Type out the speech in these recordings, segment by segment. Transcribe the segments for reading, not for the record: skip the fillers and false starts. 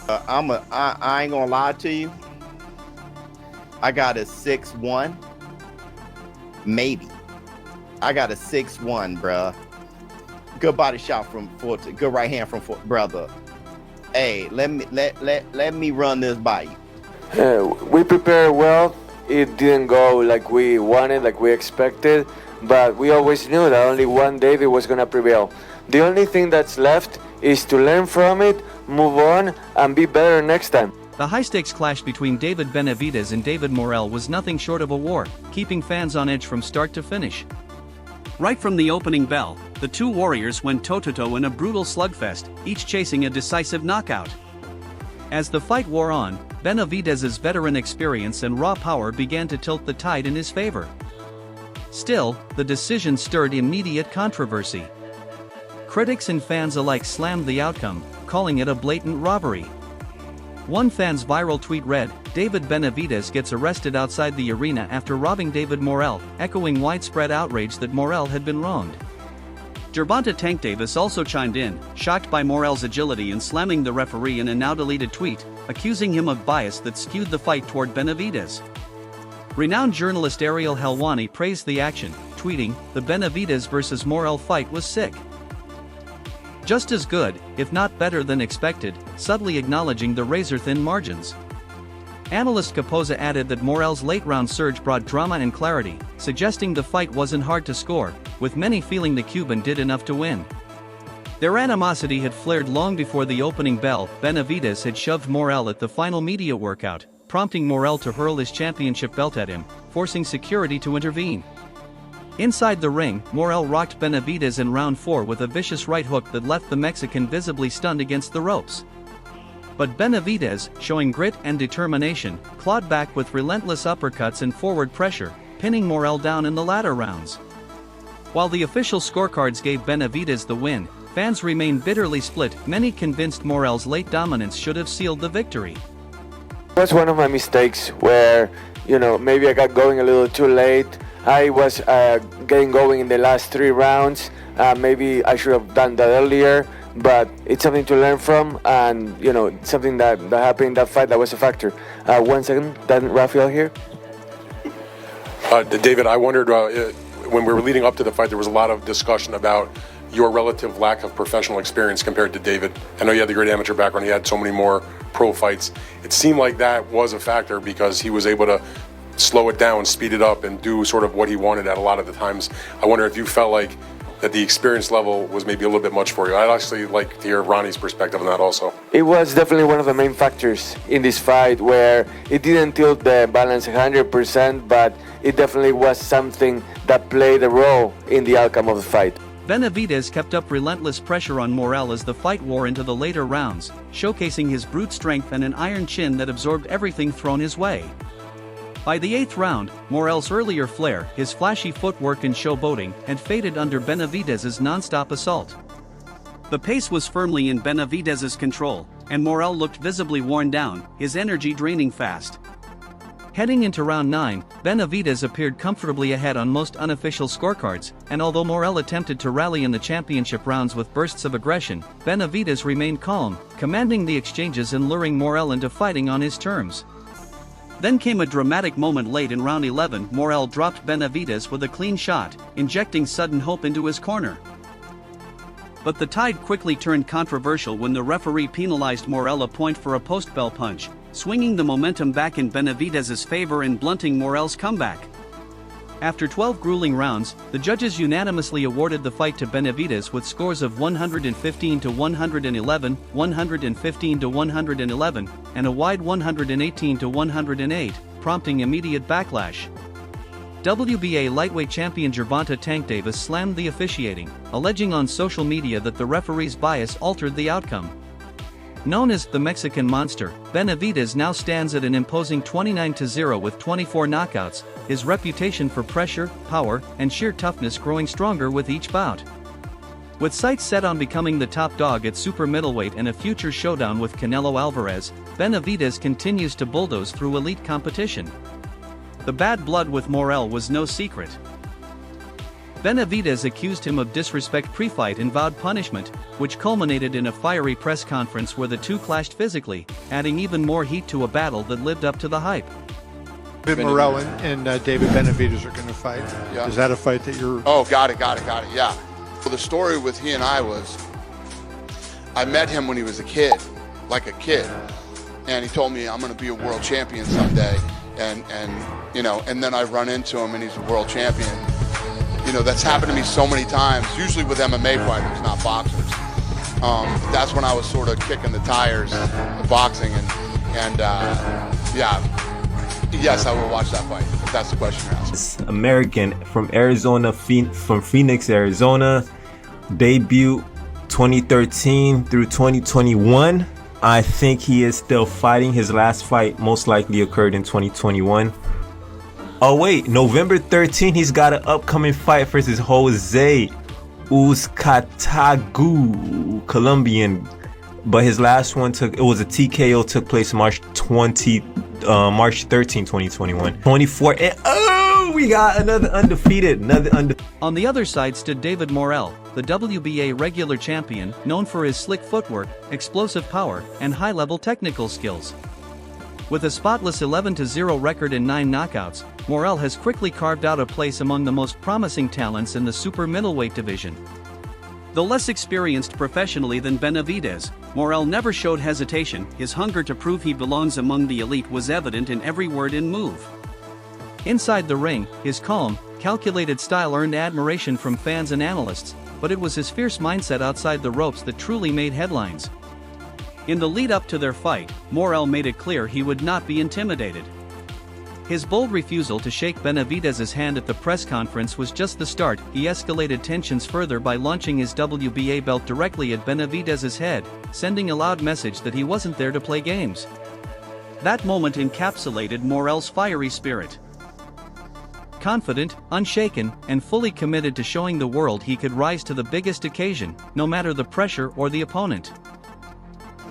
I ain't gonna lie to you. I got a 6-1, maybe. I got a 6-1, bruh. Good body shot from Forte. Good right hand from Forte, brother. Hey, let me run this by you. We prepared well. It didn't go like we wanted, like we expected, but we always knew that only one David was gonna prevail. The only thing that's left is to learn from it, move on, and be better next time. The high-stakes clash between David Benavidez and David Morrell was nothing short of a war, keeping fans on edge from start to finish. Right from the opening bell, the two warriors went toe-to-toe in a brutal slugfest, each chasing a decisive knockout. As the fight wore on, Benavidez's veteran experience and raw power began to tilt the tide in his favor. Still, the decision stirred immediate controversy. Critics and fans alike slammed the outcome, calling it a blatant robbery. One fan's viral tweet read, "David Benavidez gets arrested outside the arena after robbing David Morrell," echoing widespread outrage that Morrell had been wronged. Gervonta Tank Davis also chimed in, shocked by Morrell's agility and slamming the referee in a now-deleted tweet, accusing him of bias that skewed the fight toward Benavidez. Renowned journalist Ariel Helwani praised the action, tweeting, "The Benavidez vs. Morrell fight was sick. Just as good, if not better than expected," subtly acknowledging the razor-thin margins. Analyst Capoza added that Morrell's late-round surge brought drama and clarity, suggesting the fight wasn't hard to score, with many feeling the Cuban did enough to win. Their animosity had flared long before the opening bell. Benavidez had shoved Morrell at the final media workout, prompting Morrell to hurl his championship belt at him, forcing security to intervene. Inside the ring, Morrell rocked Benavidez in round 4 with a vicious right hook that left the Mexican visibly stunned against the ropes. But Benavidez, showing grit and determination, clawed back with relentless uppercuts and forward pressure, pinning Morrell down in the latter rounds. While the official scorecards gave Benavidez the win, fans remained bitterly split. Many convinced Morrell's late dominance should have sealed the victory. It was one of my mistakes where, maybe I got going a little too late. I was getting going in the last 3 rounds. Maybe I should have done that earlier, but it's something to learn from, and something that happened in that fight that was a factor. 1 second, then Rafael here. David, I wondered, when we were leading up to the fight, there was a lot of discussion about your relative lack of professional experience compared to David. I know you had the great amateur background, he had so many more pro fights. It seemed like that was a factor because he was able to slow it down, speed it up, and do sort of what he wanted at a lot of the times. I wonder if you felt like that the experience level was maybe a little bit much for you. I'd actually like to hear Ronnie's perspective on that also. It was definitely one of the main factors in this fight where it didn't tilt the balance 100%, but it definitely was something that played a role in the outcome of the fight. Benavidez kept up relentless pressure on Morrell as the fight wore into the later rounds, showcasing his brute strength and an iron chin that absorbed everything thrown his way. By the 8th round, Morrell's earlier flair, his flashy footwork and showboating, had faded under Benavidez's non-stop assault. The pace was firmly in Benavidez's control, and Morrell looked visibly worn down, his energy draining fast. Heading into round 9, Benavidez appeared comfortably ahead on most unofficial scorecards, and although Morrell attempted to rally in the championship rounds with bursts of aggression, Benavidez remained calm, commanding the exchanges and luring Morrell into fighting on his terms. Then came a dramatic moment late in round 11. Morrell dropped Benavidez with a clean shot, injecting sudden hope into his corner. But the tide quickly turned controversial when the referee penalized Morrell a point for a post-bell punch, swinging the momentum back in Benavidez's favor and blunting Morrell's comeback. After 12 grueling rounds, the judges unanimously awarded the fight to Benavidez with scores of 115 to 111, 115 to 111, and a wide 118 to 108, prompting immediate backlash. WBA lightweight champion Gervonta Tank Davis slammed the officiating, alleging on social media that the referee's bias altered the outcome. Known as the Mexican Monster, Benavidez now stands at an imposing 29-0 with 24 knockouts, his reputation for pressure, power, and sheer toughness growing stronger with each bout. With sights set on becoming the top dog at super middleweight and a future showdown with Canelo Alvarez, Benavidez continues to bulldoze through elite competition. The bad blood with Morrell was no secret. Benavidez accused him of disrespect pre-fight and vowed punishment, which culminated in a fiery press conference where the two clashed physically, adding even more heat to a battle that lived up to the hype. David Morrell and David Benavidez are going to fight. Yeah. Is that a fight that you're... Oh, got it, yeah. Well, the story with he and I was, I met him when he was a kid, and he told me, I'm going to be a world champion someday, and then I run into him and he's a world champion. That's happened to me so many times, usually with MMA fighters, not boxers. That's when I was sort of kicking the tires of boxing, and yes, I will watch that fight, if that's the question you're asking. American from Arizona, from Phoenix, Arizona, debut 2013 through 2021. I think he is still fighting. His last fight most likely occurred in 2021. Oh wait, November 13th, he's got an upcoming fight versus Jose Uzcatagu, Colombian. But his last one took place March 13, 2021. 24, and we got another undefeated. On the other side stood David Morrell, the WBA regular champion, known for his slick footwork, explosive power, and high-level technical skills. With a spotless 11-0 record and 9 knockouts, Morrell has quickly carved out a place among the most promising talents in the super middleweight division. Though less experienced professionally than Benavidez, Morrell never showed hesitation. His hunger to prove he belongs among the elite was evident in every word and move. Inside the ring, his calm, calculated style earned admiration from fans and analysts, but it was his fierce mindset outside the ropes that truly made headlines. In the lead-up to their fight, Morrell made it clear he would not be intimidated. His bold refusal to shake Benavidez's hand at the press conference was just the start. He escalated tensions further by launching his WBA belt directly at Benavidez's head, sending a loud message that he wasn't there to play games. That moment encapsulated Morrell's fiery spirit. Confident, unshaken, and fully committed to showing the world he could rise to the biggest occasion, no matter the pressure or the opponent.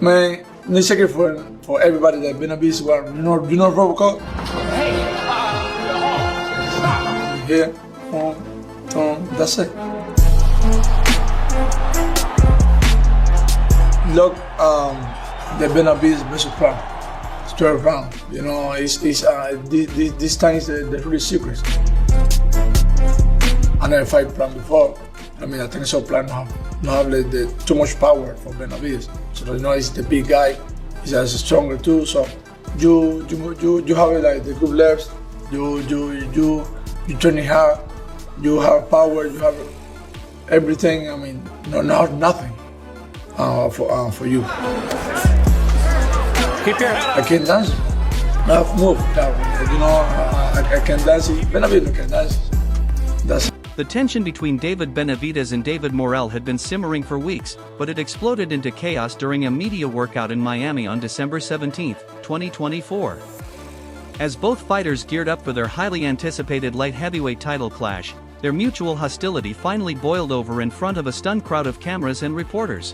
Man, no secret for everybody that Benavidez were, you know Robocop? Here, that's it. Look, the Benavidez versus Crown. It's 12 round. This time is the real secret. I never fight Plan before. I think so Plan not have too much power for Benavidez. So he's the big guy. He's stronger too. So you have like the good lefts. You training hard. You have power. You have everything. Not nothing for you. Keep your head up. I can dance. I have move. I can dance. Benavidez can dance. That's. The tension between David Benavidez and David Morrell had been simmering for weeks, but it exploded into chaos during a media workout in Miami on December 17, 2024. As both fighters geared up for their highly anticipated light heavyweight title clash, their mutual hostility finally boiled over in front of a stunned crowd of cameras and reporters.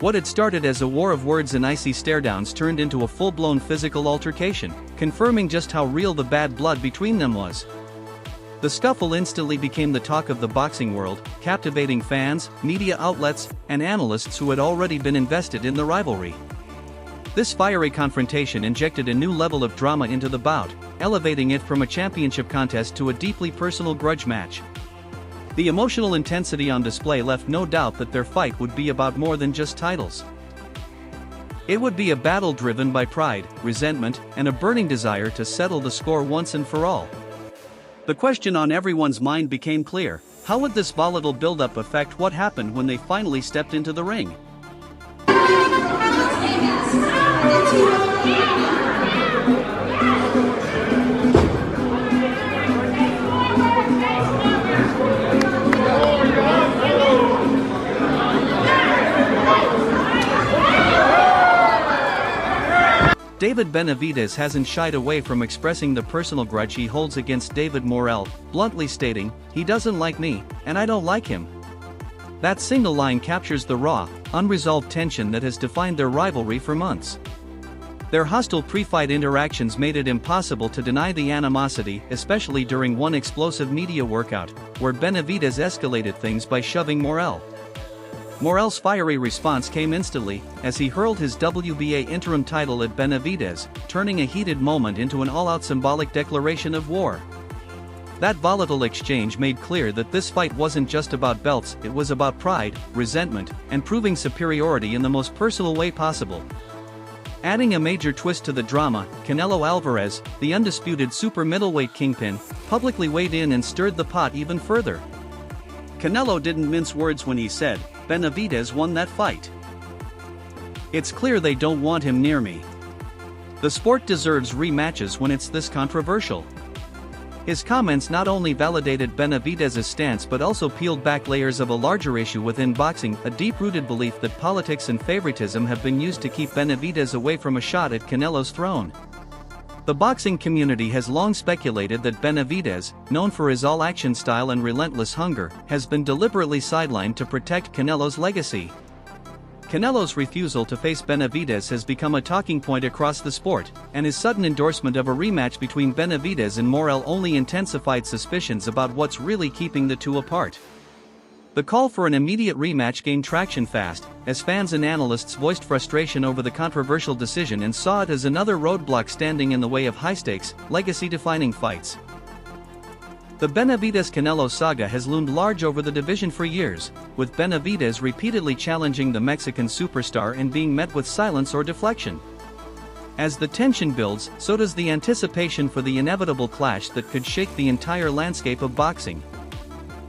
What had started as a war of words and icy stare-downs turned into a full-blown physical altercation, confirming just how real the bad blood between them was. The scuffle instantly became the talk of the boxing world, captivating fans, media outlets, and analysts who had already been invested in the rivalry. This fiery confrontation injected a new level of drama into the bout, elevating it from a championship contest to a deeply personal grudge match. The emotional intensity on display left no doubt that their fight would be about more than just titles. It would be a battle driven by pride, resentment, and a burning desire to settle the score once and for all. The question on everyone's mind became clear: how would this volatile buildup affect what happened when they finally stepped into the ring? David Benavidez hasn't shied away from expressing the personal grudge he holds against David Morrell, bluntly stating, "He doesn't like me, and I don't like him." That single line captures the raw, unresolved tension that has defined their rivalry for months. Their hostile pre-fight interactions made it impossible to deny the animosity, especially during one explosive media workout, where Benavidez escalated things by shoving Morrell. Morrell's fiery response came instantly, as he hurled his WBA interim title at Benavidez, turning a heated moment into an all-out symbolic declaration of war. That volatile exchange made clear that this fight wasn't just about belts, it was about pride, resentment, and proving superiority in the most personal way possible. Adding a major twist to the drama, Canelo Alvarez, the undisputed super middleweight kingpin, publicly weighed in and stirred the pot even further. Canelo didn't mince words when he said, "Benavidez won that fight. It's clear they don't want him near me. The sport deserves rematches when it's this controversial." His comments not only validated Benavidez's stance but also peeled back layers of a larger issue within boxing, a deep-rooted belief that politics and favoritism have been used to keep Benavidez away from a shot at Canelo's throne. The boxing community has long speculated that Benavidez, known for his all-action style and relentless hunger, has been deliberately sidelined to protect Canelo's legacy. Canelo's refusal to face Benavidez has become a talking point across the sport, and his sudden endorsement of a rematch between Benavidez and Morrell only intensified suspicions about what's really keeping the two apart. The call for an immediate rematch gained traction fast, as fans and analysts voiced frustration over the controversial decision and saw it as another roadblock standing in the way of high-stakes, legacy-defining fights. The Benavidez-Canelo saga has loomed large over the division for years, with Benavidez repeatedly challenging the Mexican superstar and being met with silence or deflection. As the tension builds, so does the anticipation for the inevitable clash that could shake the entire landscape of boxing.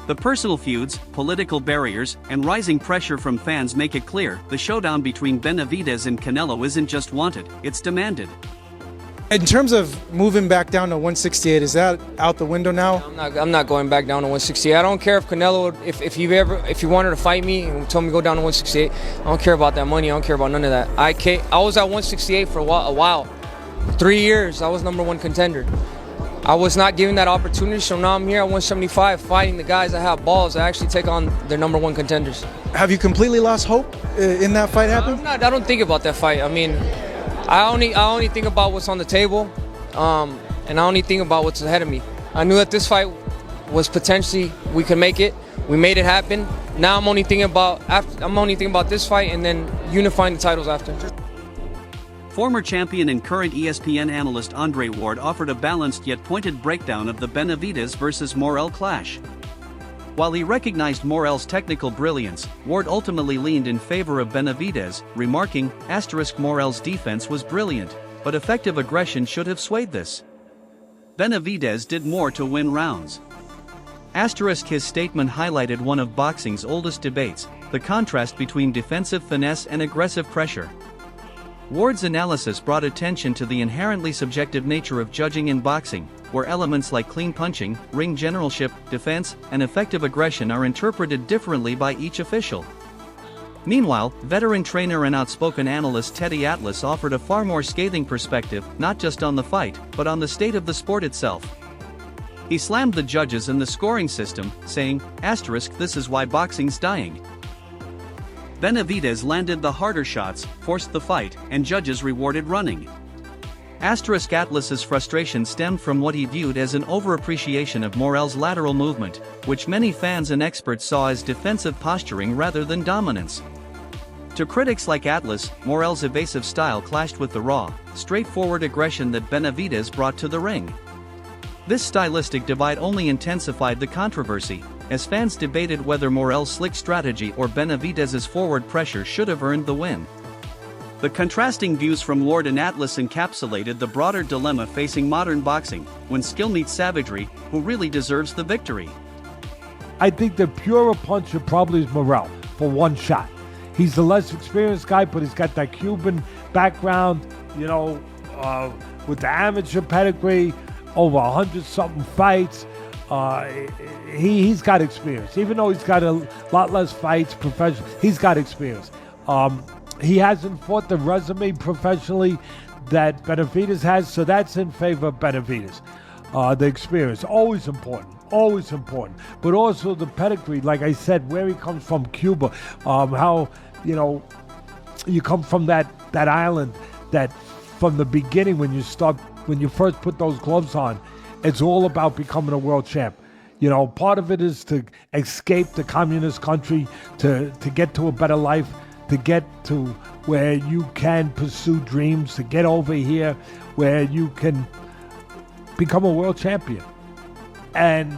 The personal feuds, political barriers, and rising pressure from fans make it clear the showdown between Benavidez and Canelo isn't just wanted, it's demanded. In terms of moving back down to 168, is that out the window now? I'm not going back down to 168. I don't care if Canelo, if you wanted to fight me and told me to go down to 168, I don't care about that money. I don't care about none of that. I was at 168 for a while. 3 years, I was #1 contender. I was not given that opportunity, so now I'm here at 175 fighting the guys that have balls that actually take on their #1 contenders. Have you completely lost hope in that fight happening? I don't think about that fight. I mean, I only think about what's on the table, and I only think about what's ahead of me. I knew that this fight was potentially, we could make it. We made it happen. Now I'm only thinking about this fight and then unifying the titles after. Former champion and current ESPN analyst Andre Ward offered a balanced yet pointed breakdown of the Benavidez versus Morrell clash. While he recognized Morrell's technical brilliance, Ward ultimately leaned in favor of Benavidez, remarking, "Morrell's defense was brilliant, but effective aggression should have swayed this. Benavidez did more to win rounds." His statement highlighted one of boxing's oldest debates, the contrast between defensive finesse and aggressive pressure. Ward's analysis brought attention to the inherently subjective nature of judging in boxing, where elements like clean punching, ring generalship, defense, and effective aggression are interpreted differently by each official. Meanwhile, veteran trainer and outspoken analyst Teddy Atlas offered a far more scathing perspective, not just on the fight, but on the state of the sport itself. He slammed the judges and the scoring system, saying, "This is why boxing's dying." Benavidez landed the harder shots, forced the fight, and judges rewarded running. Atlas's frustration stemmed from what he viewed as an overappreciation of Morrell's lateral movement, which many fans and experts saw as defensive posturing rather than dominance. To critics like Atlas, Morrell's evasive style clashed with the raw, straightforward aggression that Benavidez brought to the ring. This stylistic divide only intensified the controversy, as fans debated whether Morrell's slick strategy or Benavidez's forward pressure should have earned the win. The contrasting views from Ward and Atlas encapsulated the broader dilemma facing modern boxing: when skill meets savagery, who really deserves the victory? I think the purer puncher probably is Morrell for one shot. He's the less experienced guy, but he's got that Cuban background, with the amateur pedigree, over 100-something fights. He's got experience. Even though he's got a lot less fights professional, he's got experience. He hasn't fought the resume professionally that Benavidez has, so that's in favor of Benavidez. The experience, always important. But also the pedigree, like I said, where he comes from, Cuba, how, you come from that island that from the beginning when you first put those gloves on, it's all about becoming a world champ. You know, part of it is to escape the communist country, to get to a better life, to get to where you can pursue dreams, to get over here where you can become a world champion. And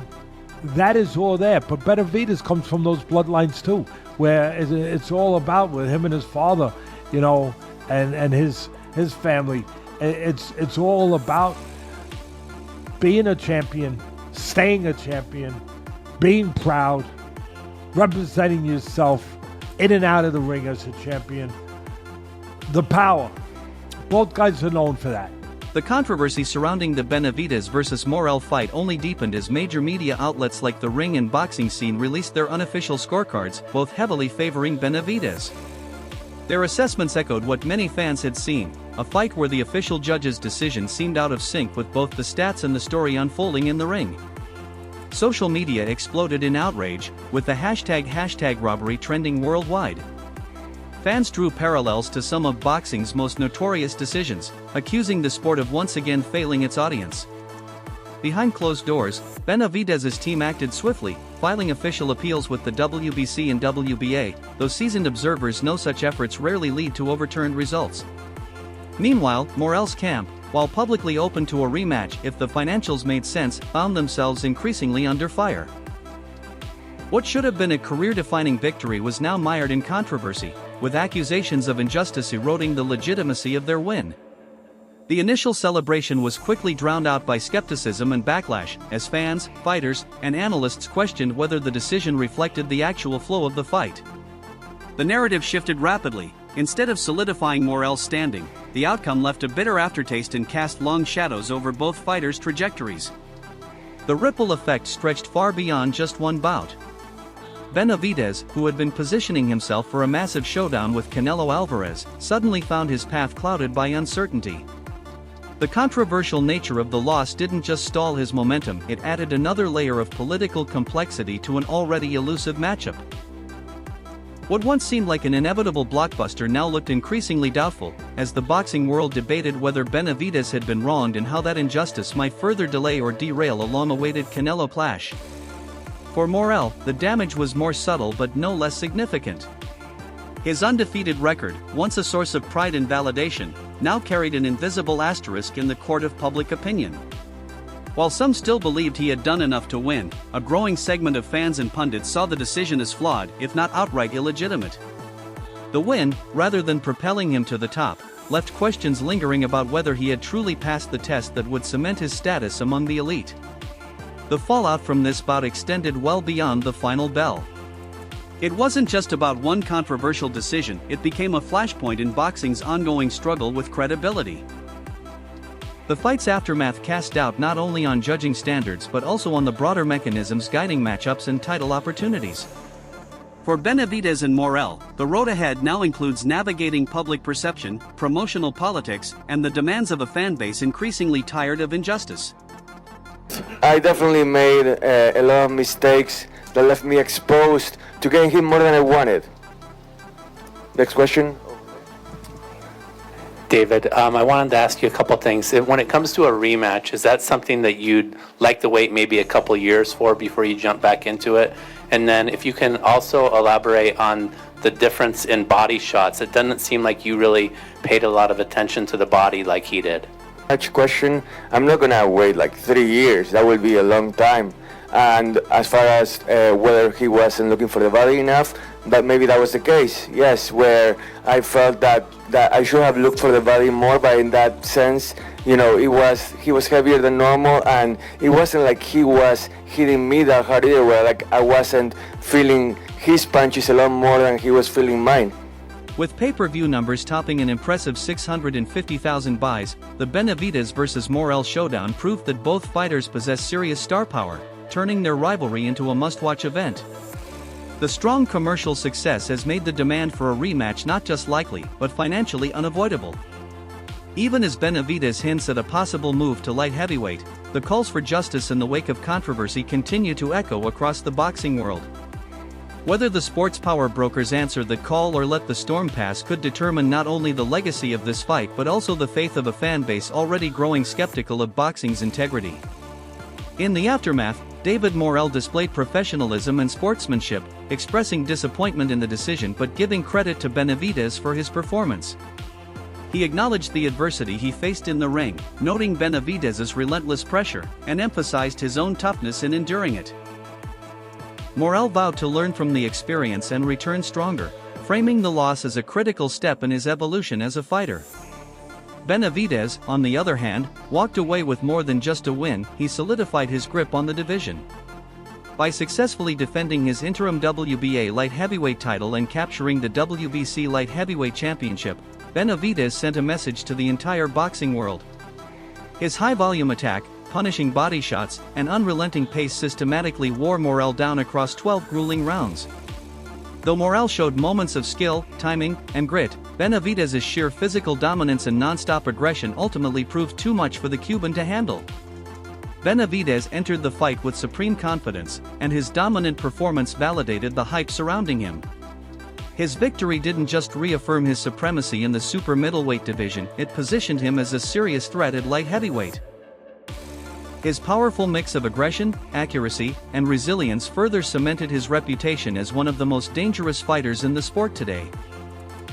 that is all there. But Benavidez comes from those bloodlines too, where it's all about with him and his father, you know, and his family. It's all about being a champion, staying a champion, being proud, representing yourself in and out of the ring as a champion. The power. Both guys are known for that. The controversy surrounding the Benavidez versus Morrell fight only deepened as major media outlets like the ring and boxing scene released their unofficial scorecards, both heavily favoring Benavidez. Their assessments echoed what many fans had seen, a fight where the official judge's decision seemed out of sync with both the stats and the story unfolding in the ring. Social media exploded in outrage, with the hashtag robbery trending worldwide. Fans drew parallels to some of boxing's most notorious decisions, accusing the sport of once again failing its audience. Behind closed doors, Benavidez's team acted swiftly, filing official appeals with the WBC and WBA, though seasoned observers know such efforts rarely lead to overturned results. Meanwhile, Morrell's camp, while publicly open to a rematch if the financials made sense, found themselves increasingly under fire. What should have been a career-defining victory was now mired in controversy, with accusations of injustice eroding the legitimacy of their win. The initial celebration was quickly drowned out by skepticism and backlash, as fans, fighters, and analysts questioned whether the decision reflected the actual flow of the fight. The narrative shifted rapidly. Instead of solidifying Morrell's standing, the outcome left a bitter aftertaste and cast long shadows over both fighters' trajectories. The ripple effect stretched far beyond just one bout. Benavidez, who had been positioning himself for a massive showdown with Canelo Alvarez, suddenly found his path clouded by uncertainty. The controversial nature of the loss didn't just stall his momentum, it added another layer of political complexity to an already elusive matchup. What once seemed like an inevitable blockbuster now looked increasingly doubtful, as the boxing world debated whether Benavidez had been wronged and how that injustice might further delay or derail a long-awaited Canelo clash. For Morrell, the damage was more subtle but no less significant. His undefeated record, once a source of pride and validation, now carried an invisible asterisk in the court of public opinion. While some still believed he had done enough to win, a growing segment of fans and pundits saw the decision as flawed, if not outright illegitimate. The win, rather than propelling him to the top, left questions lingering about whether he had truly passed the test that would cement his status among the elite. The fallout from this bout extended well beyond the final bell. It wasn't just about one controversial decision, it became a flashpoint in boxing's ongoing struggle with credibility. The fight's aftermath cast doubt not only on judging standards but also on the broader mechanisms guiding matchups and title opportunities. For Benavidez and Morrell, the road ahead now includes navigating public perception, promotional politics, and the demands of a fan base increasingly tired of injustice. I definitely made a lot of mistakes that left me exposed to getting hit more than I wanted. Next question. David, I wanted to ask you a couple things. When it comes to a rematch, is that something that you'd like to wait maybe a couple years for before you jump back into it? And then if you can also elaborate on the difference in body shots. It doesn't seem like you really paid a lot of attention to the body like he did. Next question. I'm not gonna wait like 3 years. That will be a long time. And as far as whether he wasn't looking for the body enough, that maybe that was the case. Yes, where I felt that I should have looked for the body more, but in that sense, you know, he was heavier than normal, and it wasn't like he was hitting me that hard either, where like I wasn't feeling his punches a lot more than he was feeling mine. With pay-per-view numbers topping an impressive 650,000 buys, the Benavidez vs. Morrell showdown proved that both fighters possess serious star power, turning their rivalry into a must-watch event. The strong commercial success has made the demand for a rematch not just likely, but financially unavoidable. Even as Benavidez hints at a possible move to light heavyweight, the calls for justice in the wake of controversy continue to echo across the boxing world. Whether the sports power brokers answered the call or let the storm pass could determine not only the legacy of this fight but also the faith of a fan base already growing skeptical of boxing's integrity. In the aftermath, David Morrell displayed professionalism and sportsmanship, expressing disappointment in the decision but giving credit to Benavidez for his performance. He acknowledged the adversity he faced in the ring, noting Benavidez's relentless pressure, and emphasized his own toughness in enduring it. Morrell vowed to learn from the experience and return stronger, framing the loss as a critical step in his evolution as a fighter. Benavidez, on the other hand, walked away with more than just a win. He solidified his grip on the division. By successfully defending his interim WBA light heavyweight title and capturing the WBC light heavyweight championship, Benavidez sent a message to the entire boxing world. His high-volume attack, punishing body shots, and unrelenting pace systematically wore Morrell down across 12 grueling rounds. Though Morrell showed moments of skill, timing, and grit, Benavidez's sheer physical dominance and non-stop aggression ultimately proved too much for the Cuban to handle. Benavidez entered the fight with supreme confidence, and his dominant performance validated the hype surrounding him. His victory didn't just reaffirm his supremacy in the super middleweight division, it positioned him as a serious threat at light heavyweight. His powerful mix of aggression, accuracy, and resilience further cemented his reputation as one of the most dangerous fighters in the sport today.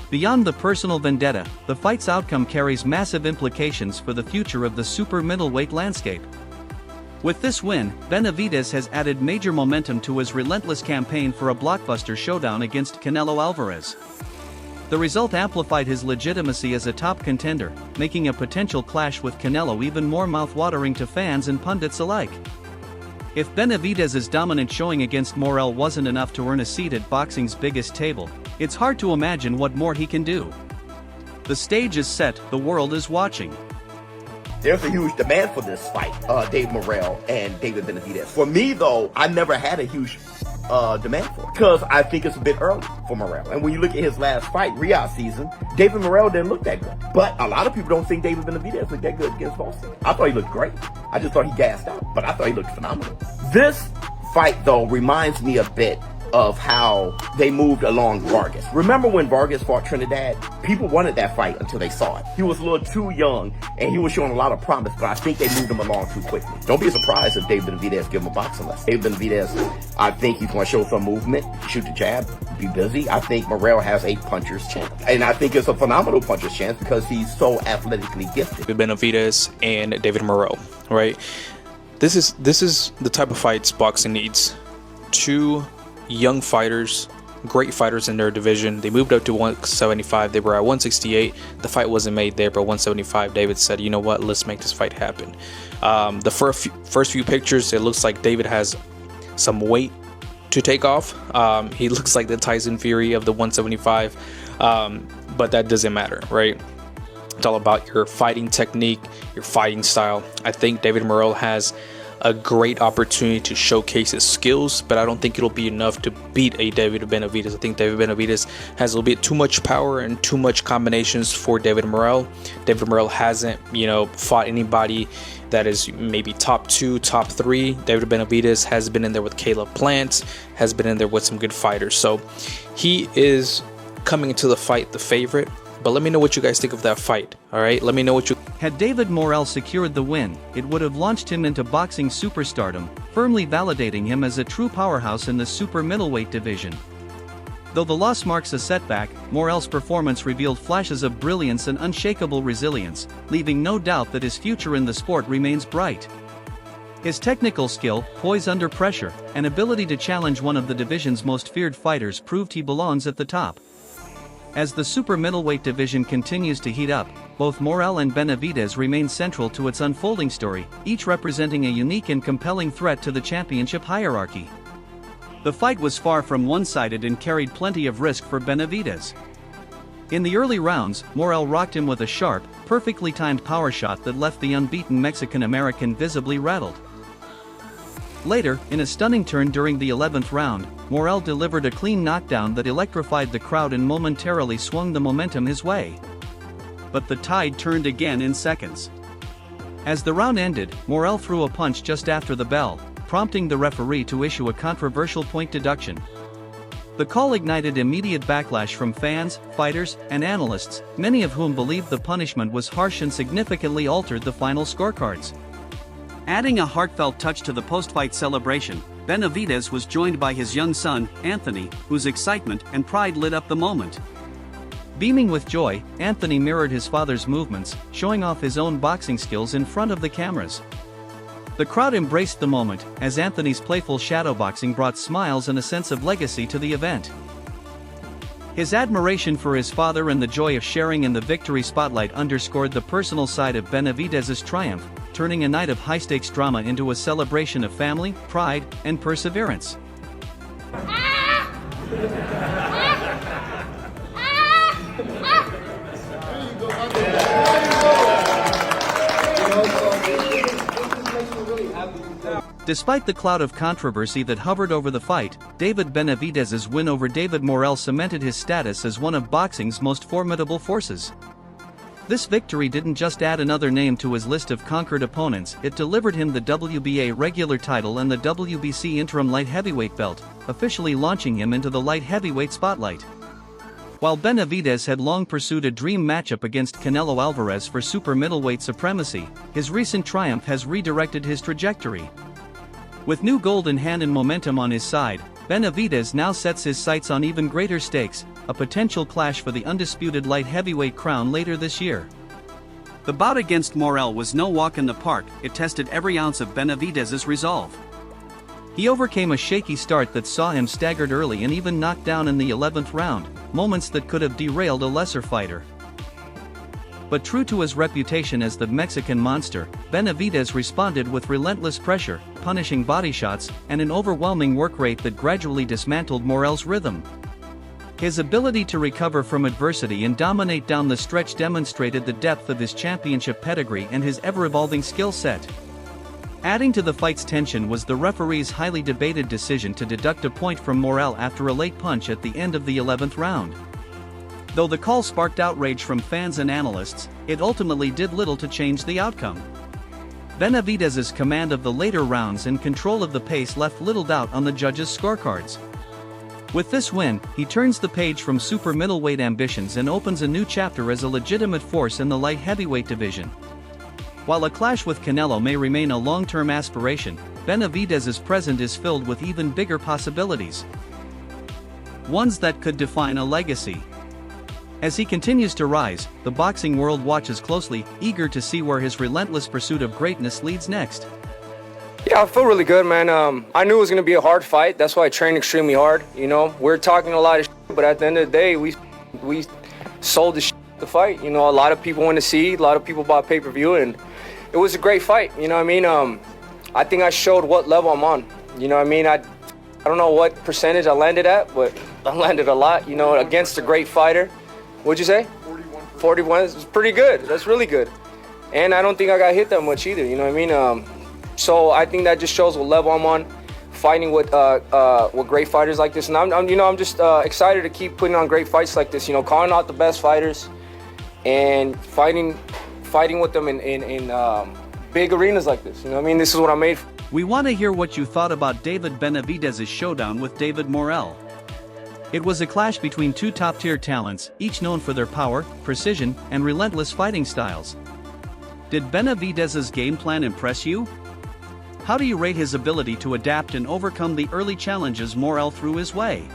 Beyond the personal vendetta, the fight's outcome carries massive implications for the future of the super middleweight landscape. With this win, Benavidez has added major momentum to his relentless campaign for a blockbuster showdown against Canelo Alvarez. The result amplified his legitimacy as a top contender, making a potential clash with Canelo even more mouth-watering to fans and pundits alike. If Benavidez's dominant showing against Morrell wasn't enough to earn a seat at boxing's biggest table, it's hard to imagine what more he can do. The stage is set, the world is watching. There's a huge demand for this fight, David Morrell and David Benavidez. For me, though, I never had a huge demand for it, because I think it's a bit early for Morrell. And when you look at his last fight, Riyadh season, David Morrell didn't look that good. But a lot of people don't think David Benavidez looked that good against Boston. I thought he looked great. I just thought he gassed out, but I thought he looked phenomenal. This fight, though, reminds me a bit of how they moved along Vargas. Remember when Vargas fought Trinidad? People wanted that fight until they saw it. He was a little too young, and he was showing a lot of promise, but I think they moved him along too quickly. Don't be surprised if David Benavidez give him a boxing lesson. David Benavidez, I think he's going to show some movement, shoot the jab, be busy. I think Morrell has a puncher's chance, and I think it's a phenomenal puncher's chance because he's so athletically gifted. Benavidez and David Morrell, right? This is the type of fights boxing needs. Two young fighters, great fighters in their division. They moved up to 175. They were at 168. The fight wasn't made there, but 175, David said, you know what, let's make this fight happen. The first few pictures, it looks like David has some weight to take off. He looks like the Tyson Fury of the 175, but that doesn't matter, right? It's all about your fighting technique, your fighting style. I think David Morrell has a great opportunity to showcase his skills, but I don't think it'll be enough to beat a David Benavidez. I think David Benavidez has a little bit too much power and too much combinations for David Morrell. David Morrell hasn't, fought anybody that is maybe top 2, top 3. David Benavidez has been in there with Caleb Plant, has been in there with some good fighters. So he is coming into the fight the favorite. But let me know what you guys think of that fight, all right? Let me know what you... Had David Morrell secured the win, it would have launched him into boxing superstardom, firmly validating him as a true powerhouse in the super middleweight division. Though the loss marks a setback, Morrell's performance revealed flashes of brilliance and unshakable resilience, leaving no doubt that his future in the sport remains bright. His technical skill, poise under pressure, and ability to challenge one of the division's most feared fighters proved he belongs at the top. As the super middleweight division continues to heat up, both Morrell and Benavidez remain central to its unfolding story, each representing a unique and compelling threat to the championship hierarchy. The fight was far from one-sided and carried plenty of risk for Benavidez. In the early rounds, Morrell rocked him with a sharp, perfectly timed power shot that left the unbeaten Mexican-American visibly rattled. Later, in a stunning turn during the 11th round, Morrell delivered a clean knockdown that electrified the crowd and momentarily swung the momentum his way. But the tide turned again in seconds. As the round ended, Morrell threw a punch just after the bell, prompting the referee to issue a controversial point deduction. The call ignited immediate backlash from fans, fighters, and analysts, many of whom believed the punishment was harsh and significantly altered the final scorecards. Adding a heartfelt touch to the post-fight celebration, Benavidez was joined by his young son, Anthony, whose excitement and pride lit up the moment. Beaming with joy, Anthony mirrored his father's movements, showing off his own boxing skills in front of the cameras. The crowd embraced the moment, as Anthony's playful shadowboxing brought smiles and a sense of legacy to the event. His admiration for his father and the joy of sharing in the victory spotlight underscored the personal side of Benavidez's triumph, turning a night of high-stakes drama into a celebration of family, pride, and perseverance. Despite the cloud of controversy that hovered over the fight, David Benavidez's win over David Morrell cemented his status as one of boxing's most formidable forces. This victory didn't just add another name to his list of conquered opponents, it delivered him the WBA regular title and the WBC interim light heavyweight belt, officially launching him into the light heavyweight spotlight. While Benavidez had long pursued a dream matchup against Canelo Alvarez for super middleweight supremacy, his recent triumph has redirected his trajectory. With new gold in hand and momentum on his side, Benavidez now sets his sights on even greater stakes, a potential clash for the undisputed light heavyweight crown later this year. The bout against Morrell was no walk in the park, it tested every ounce of Benavidez's resolve. He overcame a shaky start that saw him staggered early and even knocked down in the 11th round, moments that could have derailed a lesser fighter. But true to his reputation as the Mexican monster, Benavidez responded with relentless pressure, punishing body shots, and an overwhelming work rate that gradually dismantled Morrell's rhythm. His ability to recover from adversity and dominate down the stretch demonstrated the depth of his championship pedigree and his ever-evolving skill set. Adding to the fight's tension was the referee's highly debated decision to deduct a point from Morrell after a late punch at the end of the 11th round. Though the call sparked outrage from fans and analysts, it ultimately did little to change the outcome. Benavidez's command of the later rounds and control of the pace left little doubt on the judges' scorecards. With this win, he turns the page from super middleweight ambitions and opens a new chapter as a legitimate force in the light heavyweight division. While a clash with Canelo may remain a long-term aspiration, Benavidez's present is filled with even bigger possibilities. Ones that could define a legacy. As he continues to rise, the boxing world watches closely, eager to see where his relentless pursuit of greatness leads next. Yeah, I feel really good, man. I knew it was going to be a hard fight. That's why I trained extremely hard. You know, we're talking a lot of shit, but at the end of the day, we sold the fight. You know, a lot of people want to see, a lot of people bought pay-per-view, and it was a great fight. You know what I mean? I think I showed what level I'm on. You know what I mean? I don't know what percentage I landed at, but I landed a lot, you know, against a great fighter. What'd you say? 41 is pretty good. That's really good. And I don't think I got hit that much either, you know what I mean? So I think that just shows what level I'm on, fighting with great fighters like this. And I'm just excited to keep putting on great fights like this, you know, calling out the best fighters and fighting with them in big arenas like this. You know what I mean? This is what I made for. We want to hear what you thought about David Benavidez's showdown with David Morrell. It was a clash between two top-tier talents, each known for their power, precision, and relentless fighting styles. Did Benavidez's game plan impress you? How do you rate his ability to adapt and overcome the early challenges Morrell threw his way?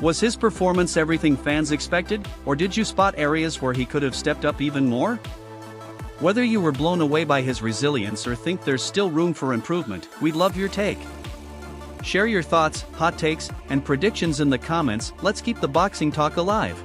Was his performance everything fans expected, or did you spot areas where he could have stepped up even more? Whether you were blown away by his resilience or think there's still room for improvement, we'd love your take. Share your thoughts, hot takes, and predictions in the comments. Let's keep the boxing talk alive.